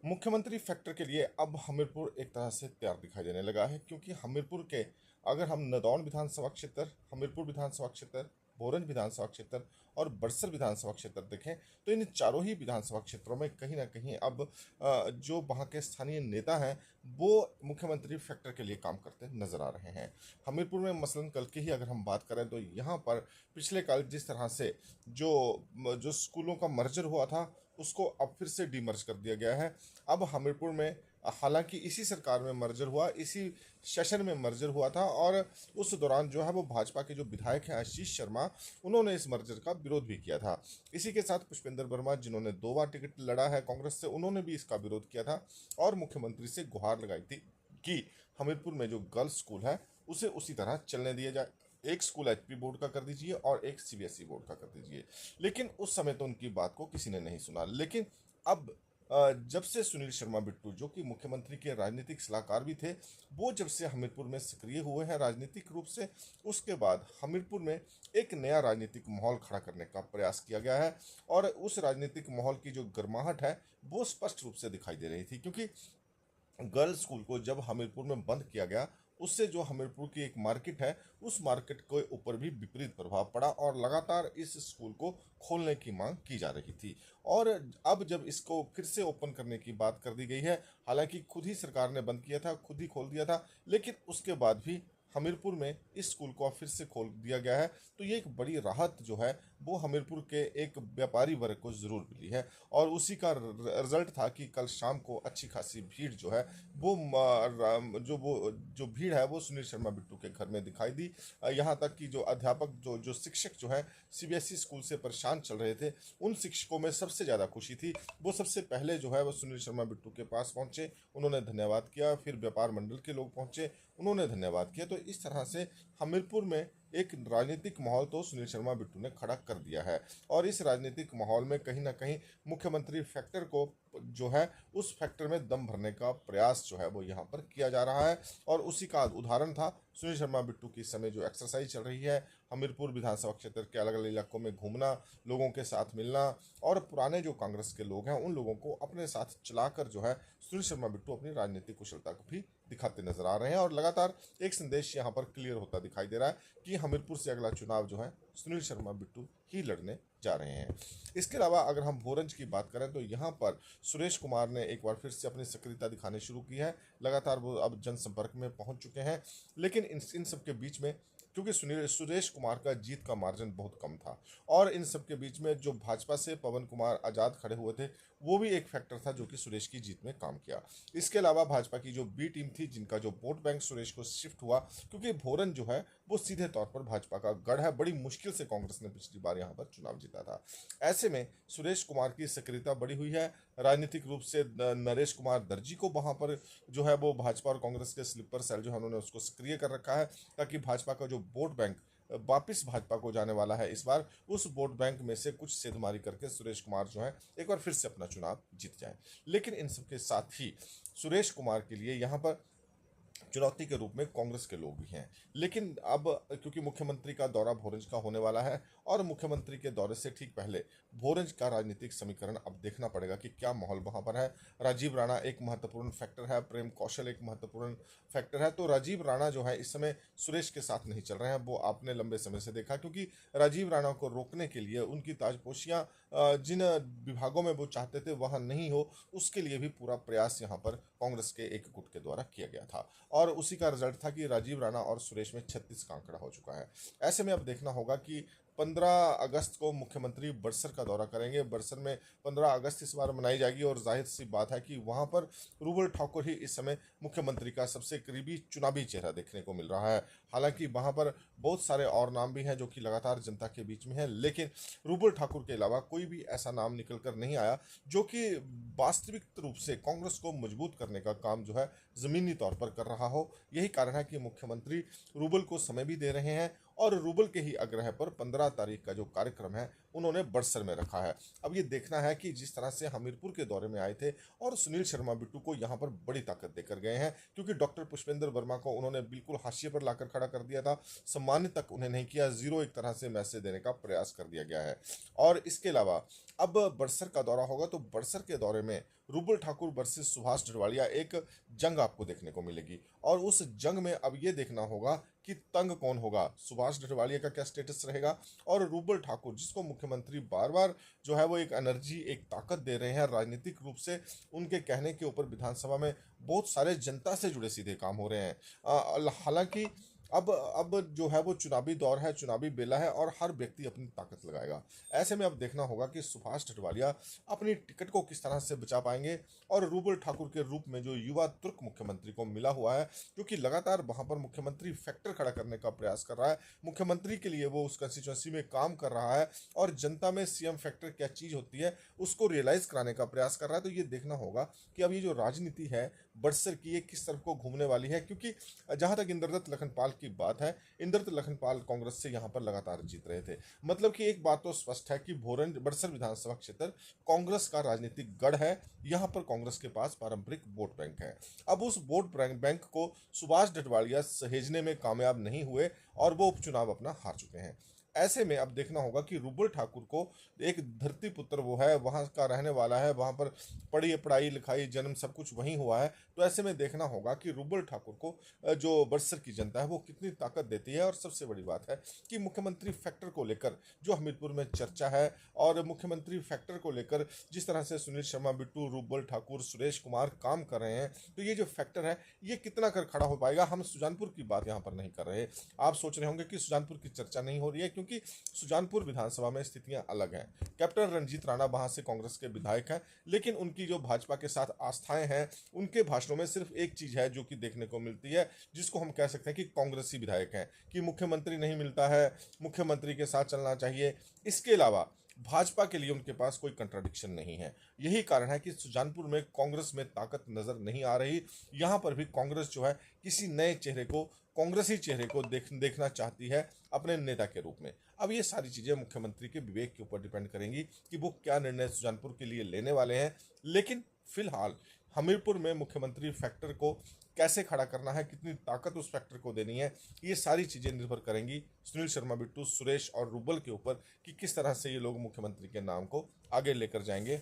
मुख्यमंत्री फैक्टर के लिए अब हमीरपुर एक तरह से तैयार दिखाई देने लगा है, क्योंकि हमीरपुर के अगर हम नदौन विधानसभा क्षेत्र, हमीरपुर विधानसभा क्षेत्र, भोरंज विधानसभा क्षेत्र और बड़सर विधानसभा क्षेत्र देखें तो इन चारों ही विधानसभा क्षेत्रों में कहीं ना कहीं अब जो वहाँ के स्थानीय नेता हैं वो मुख्यमंत्री फैक्टर के लिए काम करते नजर आ रहे हैं। हमीरपुर में मसलन कल की ही अगर हम बात करें तो यहाँ पर पिछले कल जिस तरह से जो जो स्कूलों का मर्जर हुआ था उसको अब फिर से डीमर्ज कर दिया गया है। अब हमीरपुर में हालांकि इसी सरकार में मर्जर हुआ, इसी सेशन में मर्जर हुआ था और उस दौरान जो है वो भाजपा के जो विधायक हैं आशीष शर्मा, उन्होंने इस मर्जर का विरोध भी किया था। इसी के साथ पुष्पेंद्र वर्मा जिन्होंने 2 बार टिकट लड़ा है कांग्रेस से, उन्होंने भी इसका विरोध किया था और मुख्यमंत्री से गुहार लगाई थी कि हमीरपुर में जो गर्ल्स स्कूल है उसे उसी तरह चलने दिया जाए, एक स्कूल एचपी बोर्ड का कर दीजिए और एक सीबीएसई बोर्ड का कर दीजिए। लेकिन उस समय तो उनकी बात को किसी ने नहीं सुना। लेकिन अब जब से सुनील शर्मा बिट्टू जो कि मुख्यमंत्री के राजनीतिक सलाहकार भी थे, वो जब से हमीरपुर में सक्रिय हुए हैं राजनीतिक रूप से, उसके बाद हमीरपुर में एक नया राजनीतिक माहौल खड़ा करने का प्रयास किया गया है। और उस राजनीतिक माहौल की जो गर्माहट है वो स्पष्ट रूप से दिखाई दे रही थी, क्योंकि गर्ल्स स्कूल को जब हमीरपुर में बंद किया गया उससे जो हमीरपुर की एक मार्केट है उस मार्केट के ऊपर भी विपरीत प्रभाव पड़ा और लगातार इस स्कूल को खोलने की मांग की जा रही थी। और अब जब इसको फिर से ओपन करने की बात कर दी गई है, हालांकि खुद ही सरकार ने बंद किया था, खुद ही खोल दिया था, लेकिन उसके बाद भी हमीरपुर में इस स्कूल को अब फिर से खोल दिया गया है। तो ये एक बड़ी राहत जो है वो हमीरपुर के एक व्यापारी वर्ग को ज़रूर मिली है। और उसी का रिजल्ट था कि कल शाम को अच्छी खासी भीड़ जो है वो जो भीड़ है वो सुनील शर्मा बिट्टू के घर में दिखाई दी। यहाँ तक कि जो अध्यापक जो जो शिक्षक जो है सीबीएसई स्कूल से परेशान चल रहे थे, उन शिक्षकों में सबसे ज़्यादा खुशी थी। वो सबसे पहले जो है वो सुनील शर्मा बिट्टू के पास पहुंचे, उन्होंने धन्यवाद किया, फिर व्यापार मंडल के लोग पहुंचे, उन्होंने धन्यवाद किया। तो इस तरह से हमीरपुर में एक राजनीतिक माहौल तो सुनील शर्मा बिट्टू ने खड़ा कर दिया है। और इस राजनीतिक माहौल में कहीं ना कहीं मुख्यमंत्री फैक्टर को जो है उस फैक्टर में दम भरने का प्रयास जो है वो यहाँ पर किया जा रहा है। और उसी का उदाहरण था सुनील शर्मा बिट्टू की इस समय जो एक्सरसाइज चल रही है, हमीरपुर विधानसभा क्षेत्र के अलग अलग इलाकों में घूमना, लोगों के साथ मिलना और पुराने जो कांग्रेस के लोग हैं उन लोगों को अपने साथ चलाकर जो है सुनील शर्मा बिट्टू अपनी राजनीतिक कुशलता को भी दिखाते नजर आ रहे हैं। और लगातार एक संदेश यहाँ पर क्लियर होता दिखाई दे रहा है कि हमीरपुर से अगला चुनाव जो है सुनील शर्मा बिट्टू ही लड़ने जा रहे हैं। इसके अलावा अगर हम भोरंज की बात करें तो यहाँ पर सुरेश कुमार ने एक बार फिर से अपनी सक्रियता दिखानी शुरू की है। लगातार वो अब जनसंपर्क में पहुंच चुके हैं। लेकिन इन सब के बीच में क्योंकि सुरेश कुमार का जीत का मार्जिन बहुत कम था और इन सब के बीच में जो भाजपा से पवन कुमार आज़ाद खड़े हुए थे वो भी एक फैक्टर था जो कि सुरेश की जीत में काम किया। इसके अलावा भाजपा की जो बी टीम थी जिनका जो वोट बैंक सुरेश को शिफ्ट हुआ, क्योंकि भोरन जो है वो सीधे तौर पर भाजपा का गढ़ है, बड़ी मुश्किल से कांग्रेस ने पिछली बार यहाँ पर चुनाव जीता था। ऐसे में सुरेश कुमार की सक्रियता बढ़ी हुई है। राजनीतिक रूप से नरेश कुमार दर्जी को वहां पर जो है वो भाजपा और कांग्रेस के स्लीपर सेल जो है उन्होंने उसको सक्रिय कर रखा है, ताकि भाजपा का जो वोट बैंक वापिस भाजपा को जाने वाला है इस बार, उस वोट बैंक में से कुछ सेधमारी करके सुरेश कुमार जो है एक बार फिर से अपना चुनाव जीत जाए। लेकिन इन सबके साथ ही सुरेश कुमार के लिए यहाँ पर चुनौती के रूप में कांग्रेस के लोग भी हैं। लेकिन अब क्योंकि मुख्यमंत्री का दौरा भोरंज का होने वाला है और मुख्यमंत्री के दौरे से ठीक पहले भोरंज का राजनीतिक समीकरण अब देखना पड़ेगा कि क्या माहौल वहां पर है। राजीव राणा एक महत्वपूर्ण फैक्टर है, प्रेम कौशल एक महत्वपूर्ण फैक्टर है। तो राजीव राणा जो है इस समय सुरेश के साथ नहीं चल रहे हैं, वो आपने लंबे समय से देखा, क्योंकि राजीव राणा को रोकने के लिए उनकी ताजपोशियां जिन विभागों में वो चाहते थे वहां नहीं हो, उसके लिए भी पूरा प्रयास यहाँ पर कांग्रेस के एक गुट के द्वारा किया गया था। और उसी का रिजल्ट था कि राजीव राणा और सुरेश में 36 का आंकड़ा हो चुका है। ऐसे में अब देखना होगा कि 15 अगस्त को मुख्यमंत्री बड़सर का दौरा करेंगे। बड़सर में 15 अगस्त इस बार मनाई जाएगी और जाहिर सी बात है कि वहां पर रूबल ठाकुर ही इस समय मुख्यमंत्री का सबसे करीबी चुनावी चेहरा देखने को मिल रहा है। हालांकि वहां पर बहुत सारे और नाम भी हैं जो कि लगातार जनता के बीच में है, लेकिन रूबल ठाकुर के अलावा कोई भी ऐसा नाम निकल कर नहीं आया जो कि वास्तविक रूप से कांग्रेस को मजबूत करने का काम जो है जमीनी तौर पर कर रहा हो। यही कारण है कि मुख्यमंत्री रूबल को समय भी दे रहे हैं और रूबल के ही आग्रह पर 15 तारीख का जो कार्यक्रम है उन्होंने बड़सर में रखा है। अब ये देखना है कि जिस तरह से हमीरपुर के दौरे में आए थे और सुनील शर्मा बिट्टू को यहाँ पर बड़ी ताकत देकर गए हैं, क्योंकि डॉक्टर पुष्पेंद्र वर्मा को उन्होंने बिल्कुल हाशिए पर लाकर खड़ा कर दिया था, सम्मानित तक उन्हें नहीं किया, जीरो एक तरह से मैसेज देने का प्रयास कर दिया गया है। और इसके अलावा अब बड़सर का दौरा होगा तो बड़सर के दौरे में रूबल ठाकुर वर्सेस सुभाष डडवालिया एक जंग आपको देखने को मिलेगी, और उस जंग में अब ये देखना होगा कि तंग कौन होगा, सुभाष डडवालिया का क्या स्टेटस रहेगा और रूबल ठाकुर जिसको मुख्यमंत्री बार बार जो है वो एक एनर्जी एक ताकत दे रहे हैं राजनीतिक रूप से, उनके कहने के ऊपर विधानसभा में बहुत सारे जनता से जुड़े सीधे काम हो रहे हैं। हालांकि अब जो है वो चुनावी दौर है, चुनावी बेला है और हर व्यक्ति अपनी ताकत लगाएगा। ऐसे में अब देखना होगा कि सुभाष डडवालिया अपनी टिकट को किस तरह से बचा पाएंगे, और रूबल ठाकुर के रूप में जो युवा तुर्क मुख्यमंत्री को मिला हुआ है, क्योंकि लगातार वहां पर मुख्यमंत्री फैक्टर खड़ा करने का प्रयास कर रहा है, मुख्यमंत्री के लिए वो उस कंस्टिट्यूंसी में काम कर रहा है और जनता में सीएम फैक्टर क्या चीज़ होती है उसको रियलाइज कराने का प्रयास कर रहा है। तो ये देखना होगा कि अब ये जो राजनीति है बड़सर की ये किस तरफ को घूमने वाली है, क्योंकि जहां तक इंद्रदत्त लखनपाल की बात है, इंद्रदत्त लखनपाल कांग्रेस से यहां पर लगातार जीत रहे थे। मतलब कि एक बात तो स्पष्ट है कि भोरंज बड़सर विधानसभा क्षेत्र कांग्रेस का राजनीतिक गढ़ है, यहां पर कांग्रेस के पास पारंपरिक वोट बैंक है। अब उस वोट बैंक को सुभाष डडवालिया सहेजने में कामयाब नहीं हुए और वो उपचुनाव अपना हार चुके हैं। ऐसे में अब देखना होगा कि रूबल ठाकुर को एक धरती पुत्र वो है, वहाँ का रहने वाला है, वहाँ पर पढ़ाई लिखाई जन्म सब कुछ वहीं हुआ है। तो ऐसे में देखना होगा कि रूबल ठाकुर को जो बड़सर की जनता है वो कितनी ताकत देती है। और सबसे बड़ी बात है कि मुख्यमंत्री फैक्टर को लेकर जो हमीरपुर में चर्चा है, और मुख्यमंत्री फैक्टर को लेकर जिस तरह से सुनील शर्मा बिट्टू, रूबल ठाकुर, सुरेश कुमार काम कर रहे हैं, तो ये जो फैक्टर है ये कितना कर खड़ा हो पाएगा। हम सुजानपुर की बात यहाँ पर नहीं कर रहे। आप सोच रहे होंगे कि सुजानपुर की चर्चा नहीं हो रही है, क्योंकि सुजानपुर विधानसभा में स्थितियां अलग हैं। कैप्टन रंजीत राणा वहां से कांग्रेस के विधायक हैं, लेकिन उनकी जो भाजपा के साथ आस्थाएं हैं, उनके भाषणों में सिर्फ एक चीज है जो कि देखने को मिलती है, जिसको हम कह सकते हैं कि कांग्रेसी विधायक हैं, कि मुख्यमंत्री नहीं मिलता है, मुख्यमंत्री के साथ चलना चाहिए। इसके अलावा भाजपा के लिए उनके पास कोई कंट्राडिक्शन नहीं है। यही कारण है कि सुजानपुर में कांग्रेस में ताकत नजर नहीं आ रही। यहाँ पर भी कांग्रेस जो है किसी नए चेहरे को, कांग्रेसी चेहरे को देखना चाहती है अपने नेता के रूप में। अब ये सारी चीजें मुख्यमंत्री के विवेक के ऊपर डिपेंड करेंगी कि वो क्या निर्णय सुजानपुर के लिए लेने वाले हैं। लेकिन फिलहाल हमीरपुर में मुख्यमंत्री फैक्टर को कैसे खड़ा करना है, कितनी ताकत उस फैक्टर को देनी है, ये सारी चीजें निर्भर करेंगी सुनील शर्मा बिट्टू, सुरेश और रूबल के ऊपर कि किस तरह से ये लोग मुख्यमंत्री के नाम को आगे लेकर जाएंगे।